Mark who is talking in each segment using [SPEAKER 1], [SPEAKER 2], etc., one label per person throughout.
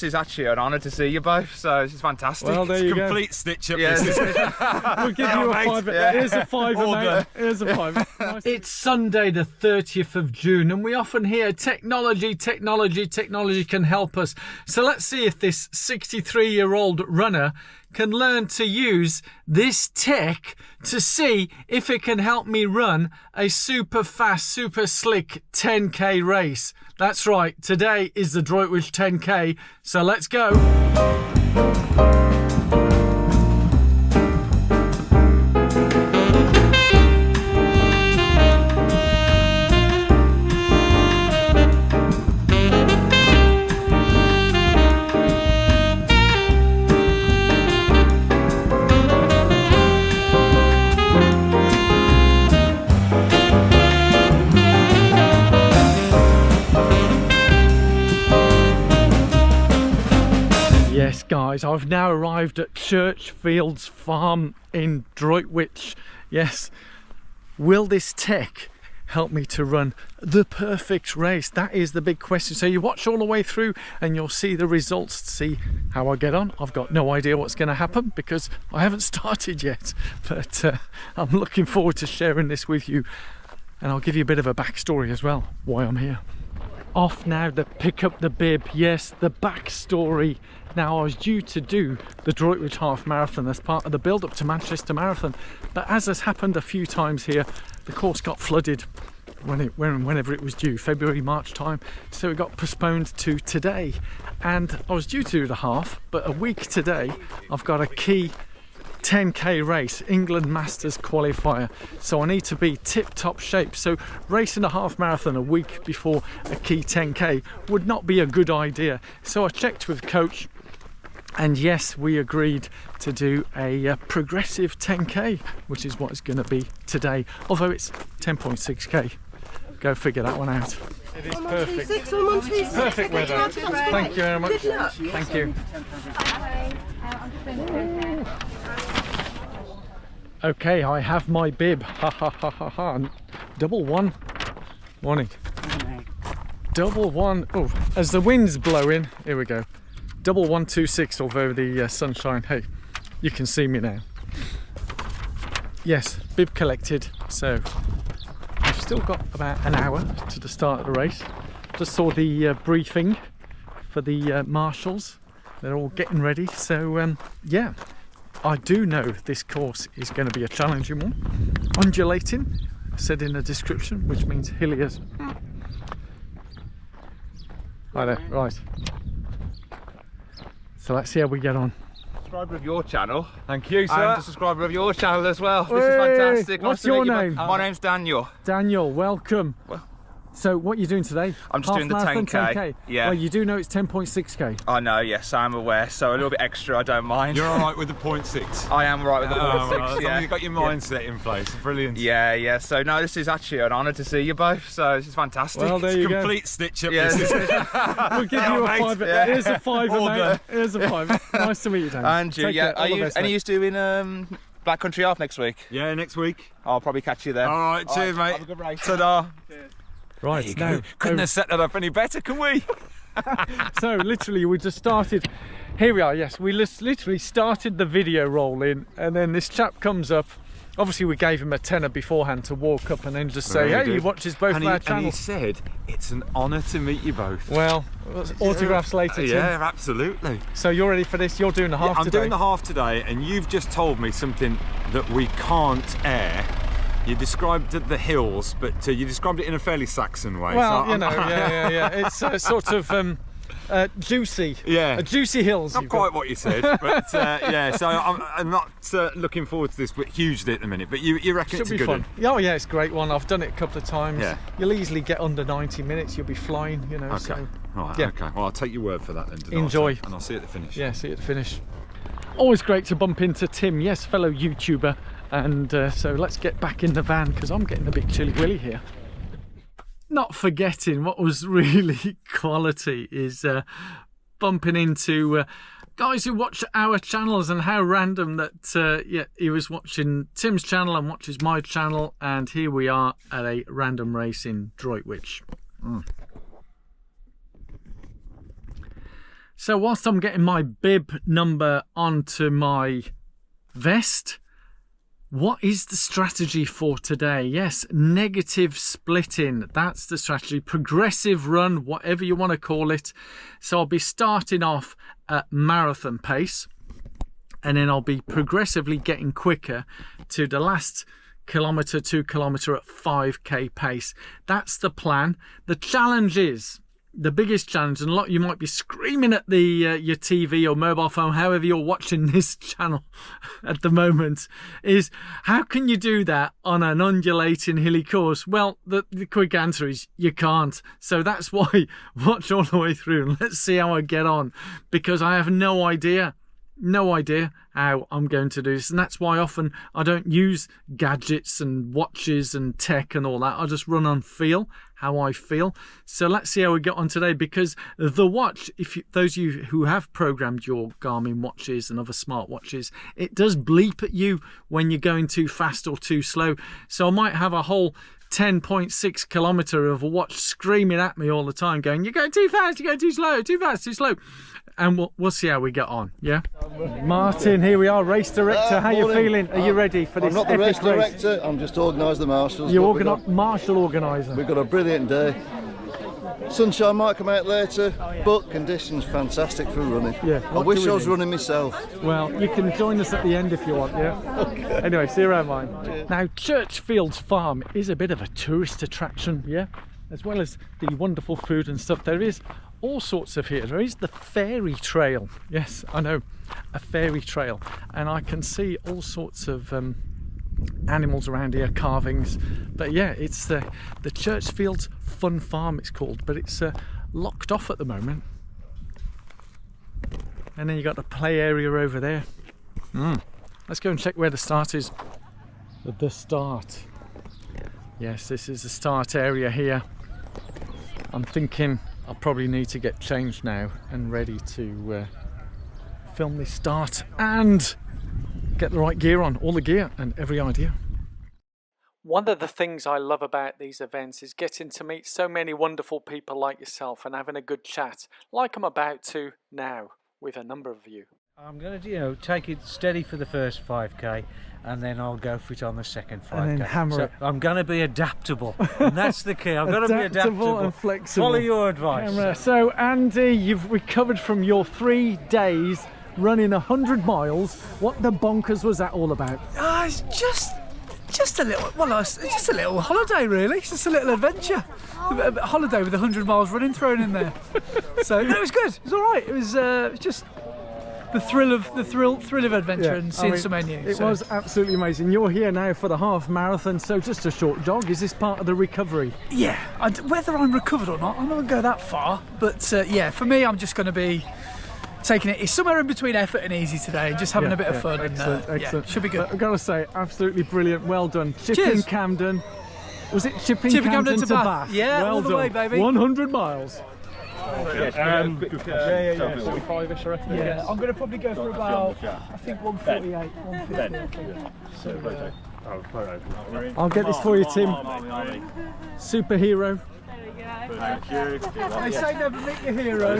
[SPEAKER 1] It's actually an honour to see you both, so this is fantastic.
[SPEAKER 2] Well, there you go.
[SPEAKER 3] Complete stitch up.
[SPEAKER 1] Yeah.
[SPEAKER 2] We'll give you a fiver.
[SPEAKER 1] Yeah.
[SPEAKER 2] Here's a fiver, mate. Here's a fiver. Nice. It's Sunday the 30th of June and we often hear technology can help us. So let's see if this 63-year-old runner can learn to use this tech to see if it can help me run a super fast, super slick 10k race. That's right, today is the Droitwich 10k, so let's go. Yes guys, I've now arrived at Churchfields Farm in Droitwich. Yes, will this tech help me to run the perfect race? That is the big question. So you watch all the way through and you'll see the results, see how I get on. I've got no idea what's going to happen because I haven't started yet, but I'm looking forward to sharing this with you, and I'll give you a bit of a backstory as well, why I'm here. Off now to pick up the bib. Yes, the backstory. Now, I was due to do the Droitwich half marathon as part of the build up to Manchester Marathon, but as has happened a few times here, the course got flooded whenever it was due, February, March time, so it got postponed to today. And I was due to do the half, but a week today I've got a key 10k race, England Masters qualifier, so I need to be tip-top shape. So racing a half marathon a week before a key 10k would not be a good idea. So I checked with coach, and yes, we agreed to do a progressive 10k, which is what it's going to be today, although it's 10.6k. Go figure that one out. It is perfect. Perfect weather. Thank you very much. Thank you. Okay, I have my bib. Ha ha ha ha ha. Double one. Morning. Double one. Oh, as the wind's blowing, here we go. Double 126, although the sunshine. Hey, you can see me now. Yes, bib collected. So I've still got about an hour to the start of the race. Just saw the briefing for the marshals. They're all getting ready. So yeah. I do know this course is going to be a challenging one. Undulating, said in the description, which means hilly as... Hi there, right. So let's see how we get on.
[SPEAKER 1] Subscriber of your channel.
[SPEAKER 3] Thank you, sir.
[SPEAKER 1] I'm a subscriber of your channel as well. This is fantastic.
[SPEAKER 2] What's
[SPEAKER 1] Nice to
[SPEAKER 2] your
[SPEAKER 1] meet you.
[SPEAKER 2] name?
[SPEAKER 1] My name's Daniel.
[SPEAKER 2] Daniel, welcome.
[SPEAKER 1] Well,
[SPEAKER 2] so what are you doing today?
[SPEAKER 1] I'm just doing the 10k. Yeah.
[SPEAKER 2] Well, you do know it's 10.6k.
[SPEAKER 1] I know, yes, I'm aware. So a little bit extra, I don't mind.
[SPEAKER 3] You're all right with the 0.6?
[SPEAKER 1] I am right with the 0.6, yeah.
[SPEAKER 3] You've got your mindset in place. Brilliant.
[SPEAKER 1] Yeah, yeah. So no, this is actually an honour to see you both. So this is fantastic.
[SPEAKER 2] Well, there you go.
[SPEAKER 3] Complete stitch up.
[SPEAKER 1] Yeah,
[SPEAKER 2] We'll give you a fiver.
[SPEAKER 1] Yeah.
[SPEAKER 2] Here's a fiver, mate. Here's a fiver. Nice to meet you, Daniel.
[SPEAKER 1] And you, yeah. Are you doing Black Country Half next week?
[SPEAKER 3] Yeah, next week.
[SPEAKER 1] I'll probably catch you there.
[SPEAKER 3] All right, cheers, mate.
[SPEAKER 1] Have a good race.
[SPEAKER 3] Ta-da.
[SPEAKER 1] Cheers.
[SPEAKER 2] Right,
[SPEAKER 3] Now, couldn't have set that up any better, can we?
[SPEAKER 2] So literally we just started, here we are, yes, we literally started the video rolling, and then this chap comes up. Obviously we gave him a tenner beforehand to walk up and then just say, hey, he watches both of our channels.
[SPEAKER 3] And he said, it's an honour to meet you both.
[SPEAKER 2] Well, autographs later, Tim.
[SPEAKER 3] Yeah, absolutely.
[SPEAKER 2] So you're ready for this? You're doing the half today?
[SPEAKER 3] I'm doing the half today, and you've just told me something that we can't air. You described the hills, but you described it in a fairly Saxon way.
[SPEAKER 2] Well,
[SPEAKER 3] so
[SPEAKER 2] you know, yeah. It's sort of juicy.
[SPEAKER 3] Yeah.
[SPEAKER 2] Juicy hills.
[SPEAKER 3] Not quite what you said, but yeah. So I'm not looking forward to this, but hugely at the minute. But you reckon it's a good one?
[SPEAKER 2] Oh yeah, it's a great one. I've done it a couple of times.
[SPEAKER 3] Yeah.
[SPEAKER 2] You'll easily get under 90 minutes. You'll be flying, you know.
[SPEAKER 3] Okay.
[SPEAKER 2] So,
[SPEAKER 3] Right.
[SPEAKER 2] yeah.
[SPEAKER 3] Okay. Well, I'll take your word for that then. Tonight,
[SPEAKER 2] Enjoy.
[SPEAKER 3] and I'll see you at the finish.
[SPEAKER 2] Yeah, see you at the finish. Always great to bump into Tim. Yes, fellow YouTuber. And so let's get back in the van because I'm getting a bit chilly willy here. Not forgetting what was really quality is bumping into guys who watch our channels, and how random that yeah, he was watching Tim's channel and watches my channel, and here we are at a random race in Droitwich. So whilst I'm getting my bib number onto my vest, what is the strategy for today? Yes, negative splitting. That's the strategy. Progressive run, whatever you want to call it. So I'll be starting off at marathon pace, and then I'll be progressively getting quicker to the last kilometre, 2 kilometre at 5k pace. That's the plan. The challenge is, the biggest challenge, and a lot of you might be screaming at the your TV or mobile phone, however you're watching this channel at the moment, is how can you do that on an undulating hilly course? Well, the quick answer is you can't. So that's why watch all the way through and let's see how I get on, because I have no idea how I'm going to do this, and that's why often I don't use gadgets and watches and tech and all that. I just run on feel, how I feel. So let's see how we get on today, because the watch, those of you who have programmed your Garmin watches and other smart watches, it does bleep at you when you're going too fast or too slow. So I might have a whole 10.6 kilometre of a watch screaming at me all the time going, you're going too fast, you're going too slow, too fast, too slow. And we'll see how we get on. Yeah, Martin, here we are, race director. How you feeling? Are you ready for this?
[SPEAKER 4] I'm not the race director, I'm just organised the marshals.
[SPEAKER 2] You're marshal organiser.
[SPEAKER 4] We've got a brilliant day. Sunshine might come out later, but conditions fantastic for running.
[SPEAKER 2] Yeah.
[SPEAKER 4] I wish I was running myself.
[SPEAKER 2] Well, you can join us at the end if you want, yeah?
[SPEAKER 4] Okay.
[SPEAKER 2] Anyway, see you around mine. Cheers. Now, Churchfields Farm is a bit of a tourist attraction, yeah? As well as the wonderful food and stuff, there is all sorts of here. There is the fairy trail. Yes, I know, a fairy trail. And I can see all sorts of animals around here, carvings. But yeah, it's the Churchfields Fun Farm it's called, but it's locked off at the moment. And then you got the play area over there. Let's go and check where the start is. The start. Yes, this is the start area here. I'm thinking I'll probably need to get changed now and ready to film this start and get the right gear on, all the gear and every idea. One of the things I love about these events is getting to meet so many wonderful people like yourself and having a good chat, like I'm about to now with a number of you.
[SPEAKER 5] I'm going to, take it steady for the first 5k, and then I'll go for it on the second 5k.
[SPEAKER 2] And then hammer it.
[SPEAKER 5] I'm going to be adaptable, and that's the key. I've got to be adaptable
[SPEAKER 2] and flexible.
[SPEAKER 5] Follow your advice.
[SPEAKER 2] So, Andy, you've recovered from your 3 days running 100 miles. What the bonkers was that all about?
[SPEAKER 6] It's just a little, just a little holiday, really. It's just a little adventure. A holiday with 100 miles running thrown in there. So no, it was good. It was all right. It was just the thrill of adventure and seeing somewhere new.
[SPEAKER 2] It was absolutely amazing. You're here now for the half marathon, so just a short jog. Is this part of the recovery?
[SPEAKER 6] Yeah, whether I'm recovered or not, I'm not going to go that far. But yeah, for me, I'm just going to be taking it. It's somewhere in between effort and easy today, and just having a bit of fun.
[SPEAKER 2] Excellent,
[SPEAKER 6] and,
[SPEAKER 2] excellent.
[SPEAKER 6] Yeah, should be good.
[SPEAKER 2] I've got to say, absolutely brilliant. Well done.
[SPEAKER 6] Cheers.
[SPEAKER 2] Camden. Was it Chipping
[SPEAKER 6] Camden
[SPEAKER 2] to Bath?
[SPEAKER 6] Yeah,
[SPEAKER 2] well
[SPEAKER 6] all the
[SPEAKER 2] done.
[SPEAKER 6] way, baby.
[SPEAKER 2] 100 miles.
[SPEAKER 1] 45ish, I reckon.
[SPEAKER 6] Yeah, I'm going to probably go for about, I think 148, 150.
[SPEAKER 2] I'll get this for you, Tim. Superhero.
[SPEAKER 1] Thank you.
[SPEAKER 6] They say never meet your heroes.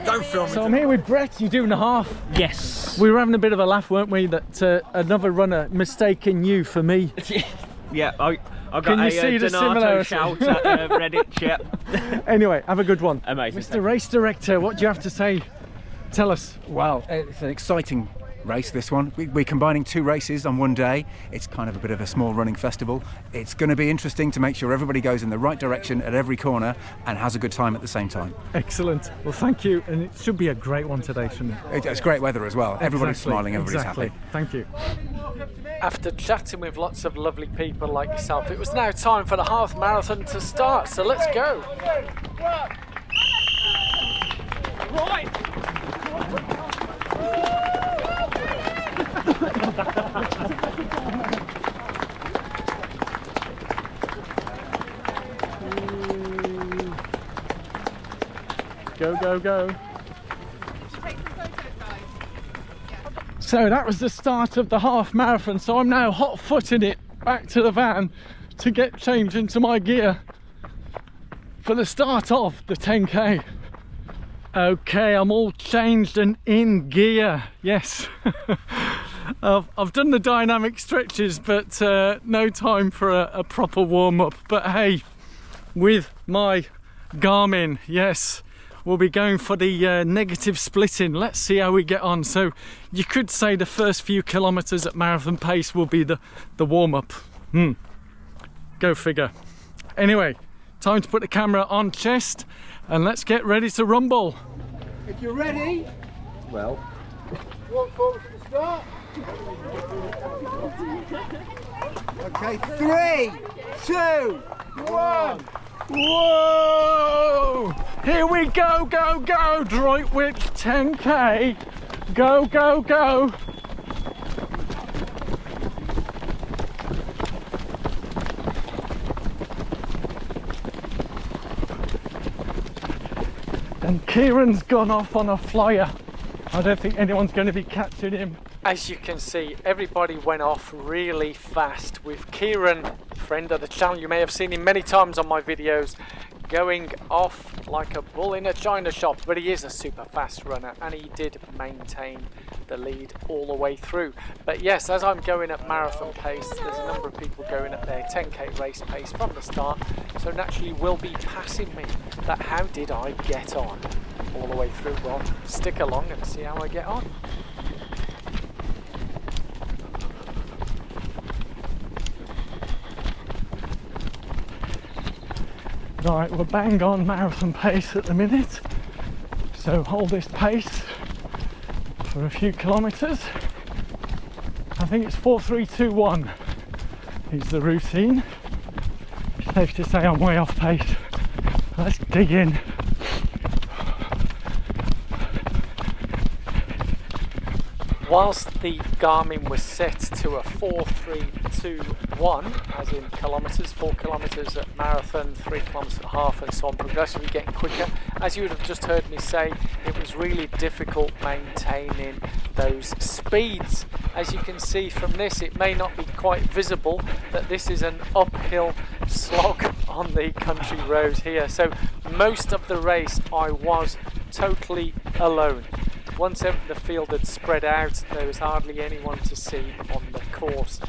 [SPEAKER 1] Don't film me.
[SPEAKER 2] So I'm here with Brett. You're doing a half.
[SPEAKER 5] Yes.
[SPEAKER 2] We were having a bit of a laugh, weren't we, that another runner mistaking you for me.
[SPEAKER 7] Yeah, I got
[SPEAKER 2] Can you see the similarity?
[SPEAKER 7] shout at Reddit, yeah.
[SPEAKER 2] Anyway, have a good one.
[SPEAKER 7] Amazing.
[SPEAKER 2] Mr. Race Director, what do you have to say? Tell us.
[SPEAKER 8] Well, it's an exciting race, this one. We're combining 2 races on one day. It's kind of a bit of a small running festival. It's going to be interesting to make sure everybody goes in the right direction at every corner and has a good time at the same time.
[SPEAKER 2] Excellent. Well, thank you. And it should be a great one today, shouldn't it?
[SPEAKER 8] It's great weather as well. Everybody's
[SPEAKER 2] Exactly,
[SPEAKER 8] smiling, everybody's
[SPEAKER 2] exactly.
[SPEAKER 8] happy.
[SPEAKER 2] Thank you. After chatting with lots of lovely people like yourself, it was now time for the half marathon to start. So let's go. Right. Go, go, go. So that was the start of the half marathon, so I'm now hot-footing it back to the van to get changed into my gear for the start of the 10k. Okay, I'm all changed and in gear. Yes. I've done the dynamic stretches, but no time for a proper warm-up. But hey, with my Garmin, yes, we'll be going for the negative splitting. Let's see how we get on. So you could say the first few kilometers at marathon pace will be the warm-up. Go figure. Anyway, time to put the camera on chest and let's get ready to rumble.
[SPEAKER 8] If you're ready,
[SPEAKER 4] Well,
[SPEAKER 8] walk forward to the start. Okay, 3, 2, 1.
[SPEAKER 2] Whoa! Here we go, go, go! Droitwich 10k. Go, go, go! And Kieran's gone off on a flyer. I don't think anyone's going to be catching him. As you can see, everybody went off really fast, with Kieran, friend of the channel, you may have seen him many times on my videos, going off like a bull in a china shop. But he is a super fast runner and he did maintain the lead all the way through. But yes, as I'm going at marathon pace, there's a number of people going at their 10k race pace from the start, so naturally will be passing me. But how did I get on all the way through? Well, stick along and see how I get on. Right, we're bang on marathon pace at the minute, so hold this pace for a few kilometres. I think it's 4, 3, 2, 1 is the routine. Safe to say I'm way off pace. Let's dig in. Whilst the Garmin was set to a 4, 3, 2, 1, as in kilometres, 4 kilometres at marathon, 3 kilometres at half, and so on, progressively getting quicker. As you would have just heard me say, it was really difficult maintaining those speeds. As you can see from this, it may not be quite visible that this is an uphill slog on the country road here. So most of the race I was totally alone. Once the field had spread out, there was hardly anyone to see on the course.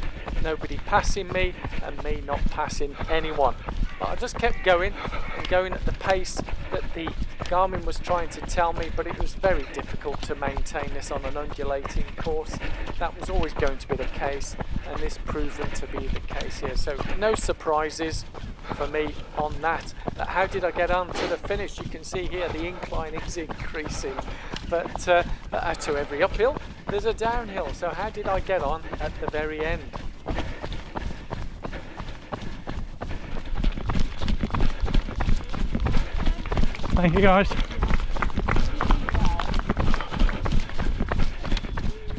[SPEAKER 2] Nobody passing me and me not passing anyone. But I just kept going and going at the pace that the Garmin was trying to tell me, but it was very difficult to maintain this on an undulating course. That was always going to be the case, and this proven to be the case here. So no surprises for me on that. But how did I get on to the finish? You can see here the incline is increasing, but to every uphill there's a downhill. So how did I get on at the very end? Thank you guys.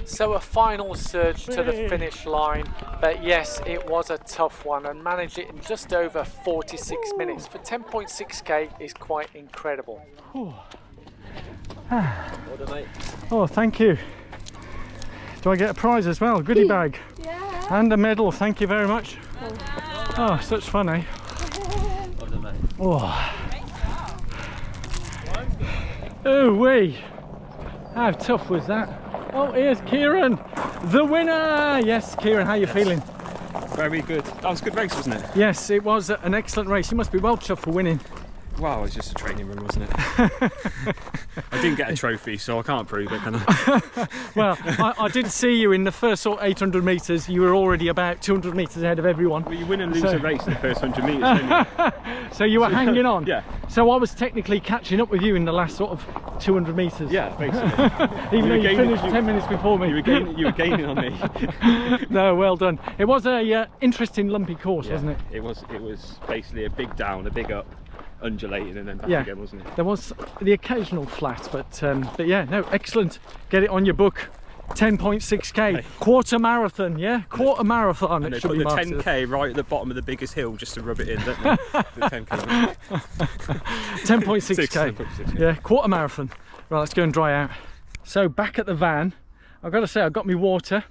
[SPEAKER 2] So a final surge to the finish line, but yes, it was a tough one, and managed it in just over 46 minutes for 10.6k is quite incredible. Oh, thank you. Do I get a prize as well? Goodie bag. Yeah. And a medal, thank you very much. Oh, such fun, eh? Oh. Oh wee! How tough was that? Oh, here's Kieran, the winner! Yes, Kieran, how are you feeling?
[SPEAKER 3] Very good. That was a good race, wasn't it?
[SPEAKER 2] Yes, it was an excellent race. You must be well chuffed for winning.
[SPEAKER 3] Wow, it was just a training run, wasn't it? I didn't get a trophy, so I can't prove it, can I?
[SPEAKER 2] Well, I did see you in the first sort of 800 metres. You were already about 200 metres ahead of everyone.
[SPEAKER 3] Well, you win and lose a race in the first 100 metres, don't you?
[SPEAKER 2] So you were hanging on?
[SPEAKER 3] Yeah.
[SPEAKER 2] So I was technically catching up with you in the last sort of 200 metres?
[SPEAKER 3] Yeah, basically.
[SPEAKER 2] Even though you finished 10 minutes before me.
[SPEAKER 3] You were gaining on me.
[SPEAKER 2] No, well done. It was a interesting lumpy course, wasn't it?
[SPEAKER 3] It was basically a big down, a big up, undulating, and then back again, wasn't it?
[SPEAKER 2] There was the occasional flat, but yeah, no, excellent. Get it on your book. 10.6k, quarter marathon, yeah? Quarter marathon.
[SPEAKER 3] And
[SPEAKER 2] it
[SPEAKER 3] they
[SPEAKER 2] should
[SPEAKER 3] put
[SPEAKER 2] be
[SPEAKER 3] the
[SPEAKER 2] marked
[SPEAKER 3] 10k right at the bottom of the biggest hill just to rub it in, don't they? The 10k.
[SPEAKER 2] 10.6k. Yeah, quarter marathon. Right, let's go and dry out. So back at the van, I've got to say, I've got me water.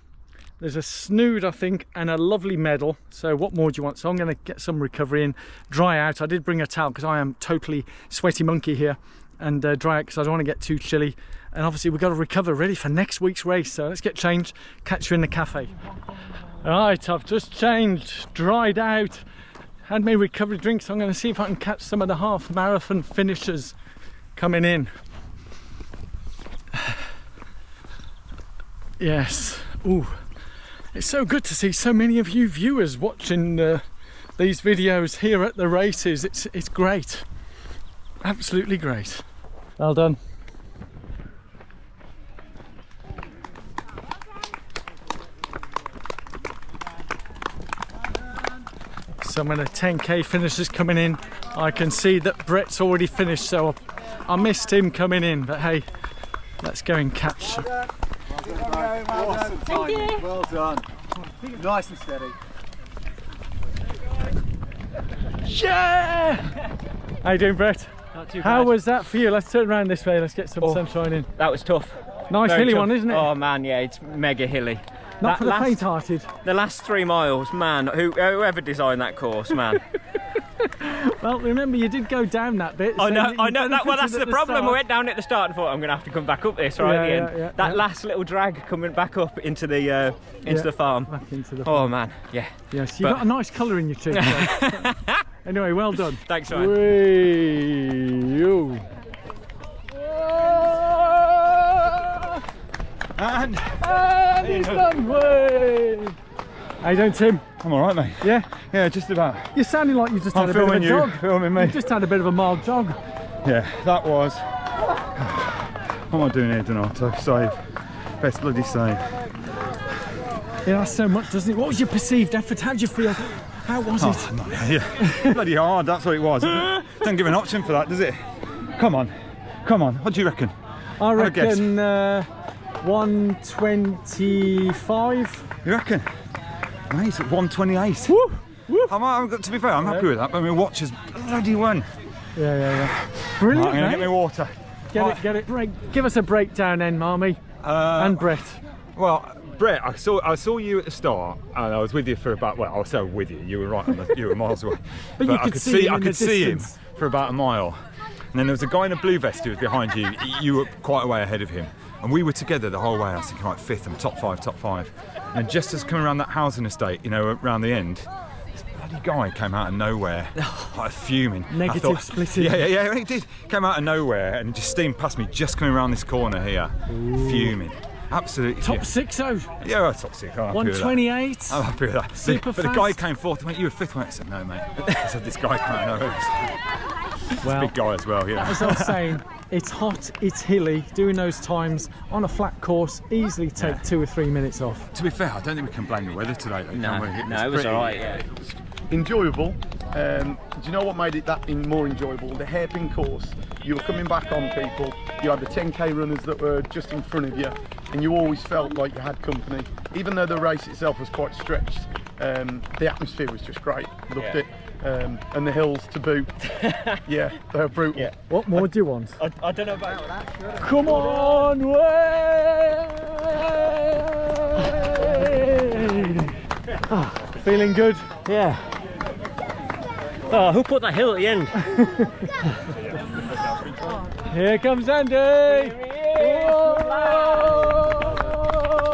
[SPEAKER 2] There's a snood, I think, and a lovely medal. So what more do you want? So I'm going to get some recovery in, dry out. I did bring a towel because I am totally sweaty monkey here. and dry out because I don't want to get too chilly. And obviously we've got to recover, ready for next week's race. So let's get changed, catch you in the cafe. Right, I've just changed, dried out, had my recovery drink, so I'm going to see if I can catch some of the half marathon finishers coming in. Yes. Ooh, it's so good to see so many of you viewers watching these videos here at the races. It's great, absolutely great. Well done. Some of the 10k finishers coming in. I can see that Brett's already finished, so I missed him coming in, but hey, let's go and catch.
[SPEAKER 8] Awesome timing. Well done. Nice and steady.
[SPEAKER 2] Yeah! How you doing, Brett?
[SPEAKER 7] Not too bad.
[SPEAKER 2] How was that for you? Let's turn around this way, let's get some sunshine in.
[SPEAKER 7] That was tough.
[SPEAKER 2] Nice
[SPEAKER 7] Very
[SPEAKER 2] hilly
[SPEAKER 7] tough.
[SPEAKER 2] one, isn't it?
[SPEAKER 7] Oh man, yeah, it's mega hilly.
[SPEAKER 2] Not for the faint-hearted.
[SPEAKER 7] The last 3 miles, man, whoever designed that course, man.
[SPEAKER 2] Well, remember you did go down that bit.
[SPEAKER 7] I
[SPEAKER 2] so
[SPEAKER 7] know,
[SPEAKER 2] you
[SPEAKER 7] I know. Well, that's
[SPEAKER 2] benefited
[SPEAKER 7] the
[SPEAKER 2] at
[SPEAKER 7] problem.
[SPEAKER 2] start.
[SPEAKER 7] I went down at the start and thought I'm going to have to come back up this right at the end. That last little drag coming back up into the farm.
[SPEAKER 2] Back into the
[SPEAKER 7] Oh
[SPEAKER 2] farm.
[SPEAKER 7] man, yeah.
[SPEAKER 2] Yes, you've got a nice colour in your cheeks. So. Anyway, well done.
[SPEAKER 7] Thanks, man.
[SPEAKER 2] Whee-oo.
[SPEAKER 3] And
[SPEAKER 2] He's done. Way. How you doing, Tim?
[SPEAKER 3] I'm all right, mate.
[SPEAKER 2] Yeah?
[SPEAKER 3] Yeah, just about.
[SPEAKER 2] You're sounding like you just had
[SPEAKER 3] I'm
[SPEAKER 2] a bit of a
[SPEAKER 3] filming you,
[SPEAKER 2] jog.
[SPEAKER 3] filming me.
[SPEAKER 2] You just had a bit of a mild jog.
[SPEAKER 3] Yeah, that was. What am I doing here, Donato? Save. Best bloody save.
[SPEAKER 2] Yeah, that's so much, doesn't it? What was your perceived effort? How did you feel? How was it?
[SPEAKER 3] No, yeah. Bloody hard, that's what it was. Don't give an option for that, does it? Come on. Come on. What do you reckon?
[SPEAKER 2] I
[SPEAKER 3] Have a guess.
[SPEAKER 2] reckon 125.
[SPEAKER 3] You reckon? Mate, it's at 128.
[SPEAKER 2] Woo! Woo!
[SPEAKER 3] To be fair, I'm happy with that, but my watch has bloody won.
[SPEAKER 2] Yeah. Brilliant,
[SPEAKER 3] Right, I'm going to
[SPEAKER 2] mate.
[SPEAKER 3] get me water.
[SPEAKER 2] Get it. Give us a breakdown then, Marmy. And Brett.
[SPEAKER 3] Well, Brett, I saw you at the start, and I was with you for about. Well, I was so with you. You were right. You were miles away.
[SPEAKER 2] But you
[SPEAKER 3] I
[SPEAKER 2] could see him in the
[SPEAKER 3] see him
[SPEAKER 2] distance.
[SPEAKER 3] for about a mile, and then there was a guy in a blue vest who was behind you. You were quite a way ahead of him, and we were together the whole way. I was thinking like fifth and top five. And just as coming around that housing estate, you know, around the end, this bloody guy came out of nowhere, like fuming.
[SPEAKER 2] Negative splitting.
[SPEAKER 3] Yeah, he did. Came out of nowhere and just steamed past me, just coming around this corner here, fuming. Absolutely.
[SPEAKER 2] Top 6 0.
[SPEAKER 3] Yeah, well, top 6. I'm happy with that.
[SPEAKER 2] 128.
[SPEAKER 3] I'm happy with that.
[SPEAKER 2] Super
[SPEAKER 3] But the guy
[SPEAKER 2] fast.
[SPEAKER 3] came fourth. Went, you were fifth. I said, no, mate. I said, this guy came out of nowhere.
[SPEAKER 2] Well,
[SPEAKER 3] Big guy as well, yeah.
[SPEAKER 2] as I was saying, it's hot, it's hilly. Doing those times on a flat course easily take 2 or 3 minutes off.
[SPEAKER 3] To be fair, I don't think we can blame the weather today. Though,
[SPEAKER 7] No,
[SPEAKER 3] can we?
[SPEAKER 7] it was alright, yeah.
[SPEAKER 9] Enjoyable. Do you know what made it that more enjoyable? The hairpin course. You were coming back on people. You had the 10k runners that were just in front of you, and you always felt like you had company. Even though the race itself was quite stretched, the atmosphere was just great. Loved it. And the hills to boot. Yeah, they were brutal.
[SPEAKER 7] Yeah.
[SPEAKER 2] What more do you want?
[SPEAKER 7] I don't know about that.
[SPEAKER 2] Come on, way! Feeling good?
[SPEAKER 7] Yeah. Oh, who put that hill at the end?
[SPEAKER 2] Here comes Andy!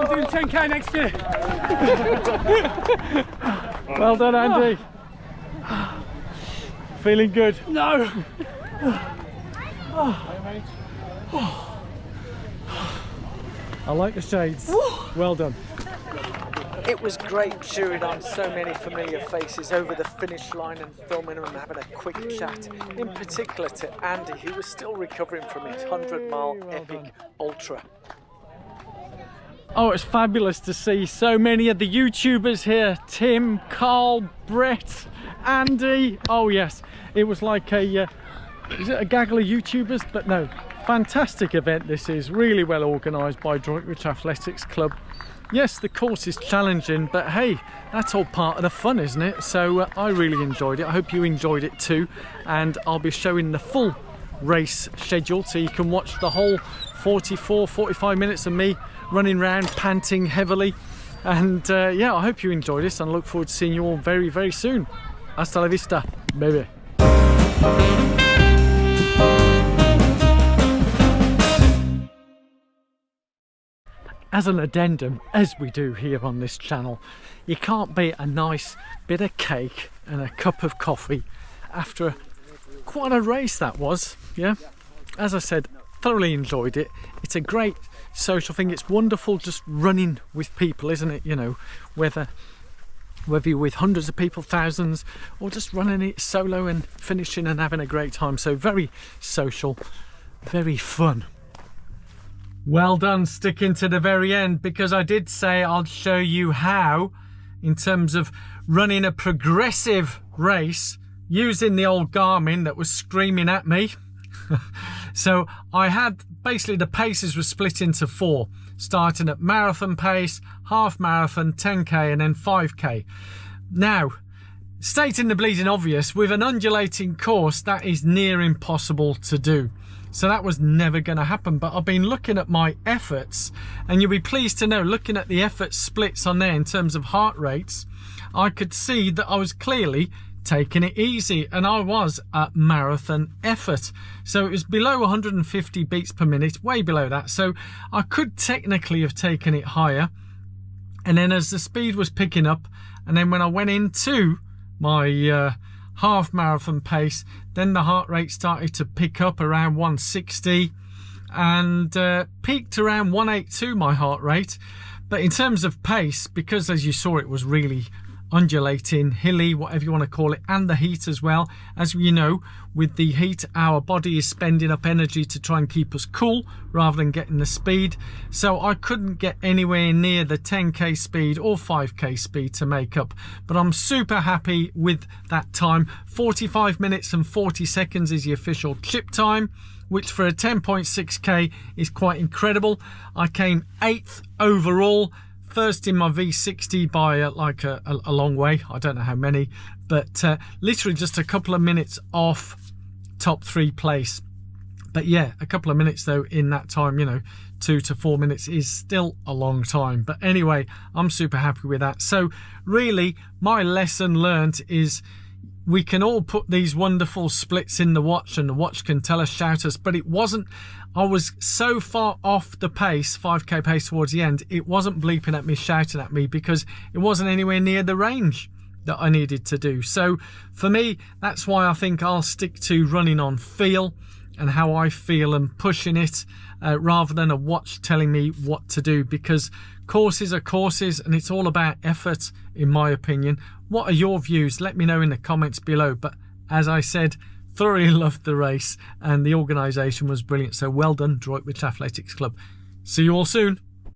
[SPEAKER 6] I'm doing 10k next year.
[SPEAKER 2] Well done, Andy. Feeling good?
[SPEAKER 6] No.
[SPEAKER 2] I like the shades. Well done.
[SPEAKER 10] It was great cheering on so many familiar faces over the finish line and filming them and having a quick chat, in particular to Andy, who was still recovering from his 100-mile epic ultra.
[SPEAKER 2] Oh, it's fabulous to see so many of the YouTubers here. Tim, Carl, Brett, Andy. Oh yes, it was like a, is it a gaggle of YouTubers? But no, fantastic event this is. Really well organised by Droitwich Athletics Club. Yes, the course is challenging, but hey, that's all part of the fun, isn't it? So I really enjoyed it. I hope you enjoyed it too. And I'll be showing the full race schedule so you can watch the whole 45 minutes of me running around, panting heavily. And yeah, I hope you enjoyed this and I look forward to seeing you all very, very soon. Hasta la vista, baby. as an addendum, as we do here on this channel, you can't beat a nice bit of cake and a cup of coffee after quite a race that was. Yeah, as I said, thoroughly enjoyed it. It's a great social thing. It's wonderful just running with people, isn't it? You know, whether you're with hundreds of people, thousands, or just running it solo and finishing and having a great time. So very social, very fun. Well done sticking to the very end, because I did say I'll show you how, in terms of running a progressive race using the old Garmin that was screaming at me. So I had basically the paces were split into 4, starting at marathon pace, half marathon, 10k and then 5k. Now, stating the bleeding obvious, with an undulating course that is near impossible to do. So that was never going to happen. But I've been looking at my efforts, and you'll be pleased to know, looking at the effort splits on there in terms of heart rates, I could see that I was clearly taking it easy, and I was at marathon effort. So it was below 150 beats per minute, way below that. So I could technically have taken it higher. And then as the speed was picking up, and then when I went into my half marathon pace, then the heart rate started to pick up around 160 and peaked around 182, my heart rate. But in terms of pace, because as you saw, it was really undulating, hilly, whatever you want to call it, and the heat as well. As you know, with the heat, our body is spending up energy to try and keep us cool rather than getting the speed. So I couldn't get anywhere near the 10k speed or 5k speed to make up, but I'm super happy with that time. 45 minutes and 40 seconds is the official chip time, which for a 10.6k is quite incredible. I came 8th overall, first in my V60 by like a long way. I don't know how many, but literally just a couple of minutes off top 3 place. But yeah, a couple of minutes though in that time, you know, 2 to 4 minutes is still a long time. But anyway, I'm super happy with that. So really, my lesson learned is we can all put these wonderful splits in the watch, and the watch can tell us, shout us, but it wasn't, I was so far off the pace, 5k pace towards the end, it wasn't bleeping at me, shouting at me, because it wasn't anywhere near the range that I needed to do. So for me, that's why I think I'll stick to running on feel and how I feel and pushing it, rather than a watch telling me what to do, because courses are courses and it's all about effort, in my opinion. What are your views? Let me know in the comments below. But as I said, thoroughly loved the race and the organisation was brilliant. So well done, Droitwich Athletics Club. See you all soon.